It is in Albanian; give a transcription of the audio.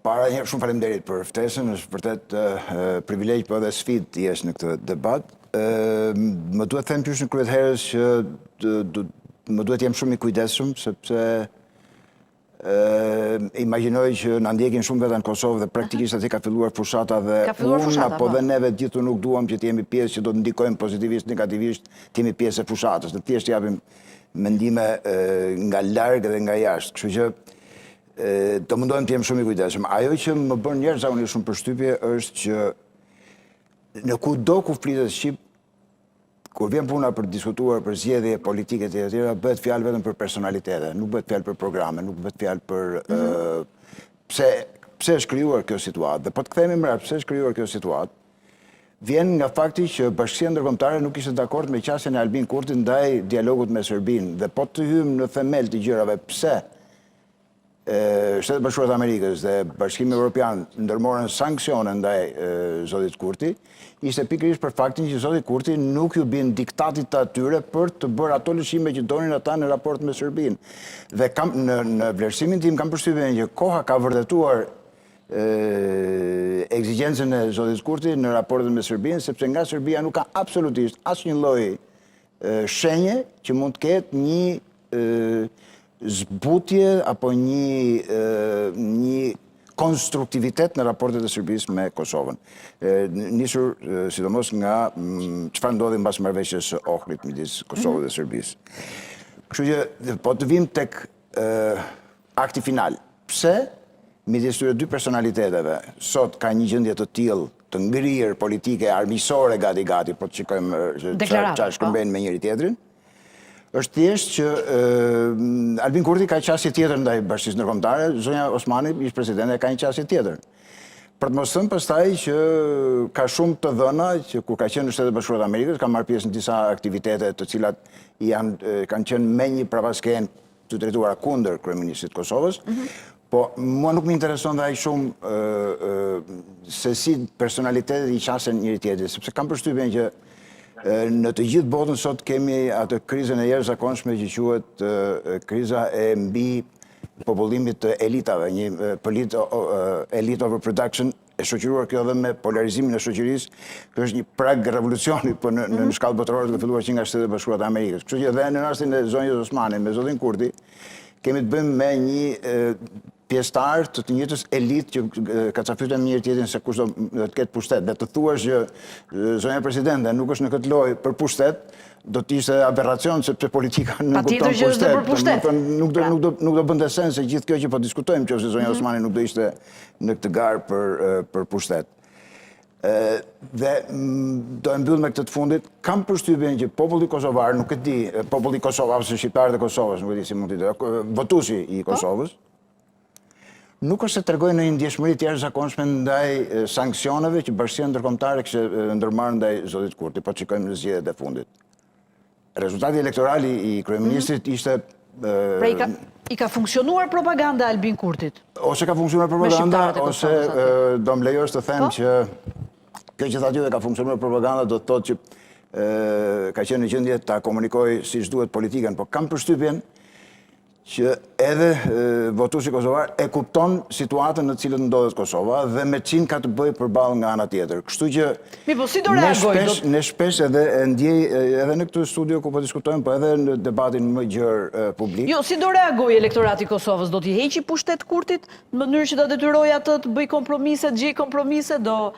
Para njërë shumë faleminderit për ftesën, është vërtet privilegj për edhe sfidë të jesh në këtë debat. Më duhet them pysh në kryet herës që më duhet jem shumë i kujdesshëm, sepse imagjinoj që na ndjekin shumë veta në Kosovë dhe praktikisht aty ka filluar fushata dhe unë apo dhe neve gjithu nuk duam që të jemi pjesë që do të ndikojmë pozitivisht, negativisht, të jemi pjesë e fushatës. Në thjesht japim mendime nga larg dhe nga jashtë. Kështu që të mundohem të jem shumë i kujdesshëm. Ajo që më bën jashtëzakonisht shumë përshtypje është që në kudo ku flitet shqip, kur vjen puna për diskutuar për zgjedhje politike të tjera, bëhet fjalë vetëm për personalitete, nuk bëhet fjalë për programe, nuk bëhet fjalë për pse është krijuar kjo situatë. Dhe po të kthehemi më pse është krijuar kjo situatë, vjen nga fakti që Bashkia Ndërkombëtare nuk ishte dakord me qasjen e Albin Kurtit ndaj dialogut me Serbinë. Dhe po të hymë në themel të gjërave pse Shtetet Bashkuara të Amerikës dhe Bashkimi Evropian ndërmorën sanksione ndaj zotit Kurti, ishte pikërisht për faktin që zoti Kurti nuk ju bin diktatit të atyre për të bërë ato lëshime që donin ata në raport me Serbinë. Dhe në vlerësimin tim kam përshtypjen që koha ka vërtetuar ekzigjencën e zotit Kurti në raportet me Serbinë, sepse nga Serbia nuk ka absolutisht asnjë lloj shenje që mund të ketë një zbutje apo një konstruktivitet në raportet e Serbisë me Kosovën. Nisur sidomos nga çfarë ndodhi mbas marrëveshjes së Ohrit midis Kosovës dhe Serbisë. Kështu që po të vim tek akti final. Pse midis këtyre dy personaliteteve sot ka një gjendje të tillë të ngrirë politike armiqësore gati, po të shikojmë çfarë shkëmbejnë me njëri tjetrin? Është thjesht që Albin Kurti ka qasje tjetër ndaj Bashkisë Ndërkombëtare, zonja Osmani, ish presidente, ka një qasje tjetër. Për të mos thënë pastaj që ka shumë të dhëna që kur ka qenë në Shtetet Bashkuara të Amerikës, ka marrë pjesë në disa aktivitete të cilat kanë qenë me një prapasken të drejtuara kundër kryeministit të Kosovës. Po mua nuk më intereson dhe aq shumë se si personalitetet i qasen njëri tjetrit, sepse kam përshtypjen që në të gjithë botën sot kemi atë krizën e jashtëzakonshme që quhet kriza e mbi popullimit të elitave, një elite overproduction, e shoqëruar kjo edhe me polarizimin e shoqërisë, kjo është një prag revolucioni në shkallë botërore të filluar që nga Shtetet Bashkuara të Amerikës. Kështu që edhe në rastin e zonjës Osmani me zotin Kurti, kemi të bëjmë me një pjesëtar të njëjtës elitë që ka cafytur me njëri tjetrin se kush do të ketë pushtet. Dhe të thuash që zonja presidente nuk është në këtë lojë për pushtet, do të ishte aberracion sepse politika nuk kupton pushtet. Nuk do bënte sens se gjithë kjo që po diskutojmë nëse zonja Osmani nuk do ishte në këtë garë për pushtet. Dhe do e mbyll me këtë të fundit, kam përshtypjen që populli kosovar, nuk e di, populli Kosovë ose shqiptarët e Kosovës, nuk e di si mund t'i thotë, votuesi i Kosovës, nuk është se tregojnë në një ndjeshmëri të jashtëzakonshme ndaj sanksioneve që Bashkia Ndërkombëtare kishte ndërmarrë ndaj zotit Kurti, po shikojmë në zgjedhjet e fundit. Rezultati elektoral i kryeministrit ishte I ka funksionuar propaganda Albin Kurtit? Ose ka funksionuar propaganda, ose do më lejosh të them që kjo që thatë ka funksionuar propaganda do të thotë që ka qenë në gjendje ta komunikojë siç duhet politikën, po kam përshtypjen që edhe votuesi kosovar e kupton situatën në të cilën ndodhet Kosova dhe me çin ka të bëjë përballë nga ana tjetër. Kështu që si do reagoj? Ne shpesh edhe ndjej edhe në këtë studio ku po diskutojmë, po edhe në debatin më gjerë publik. Jo, si do reagoj elektorati i Kosovës? Do t'i heqi pushtet Kurtit në mënyrë që do detyrojë atë të bëjë kompromise, të gjejë kompromise, do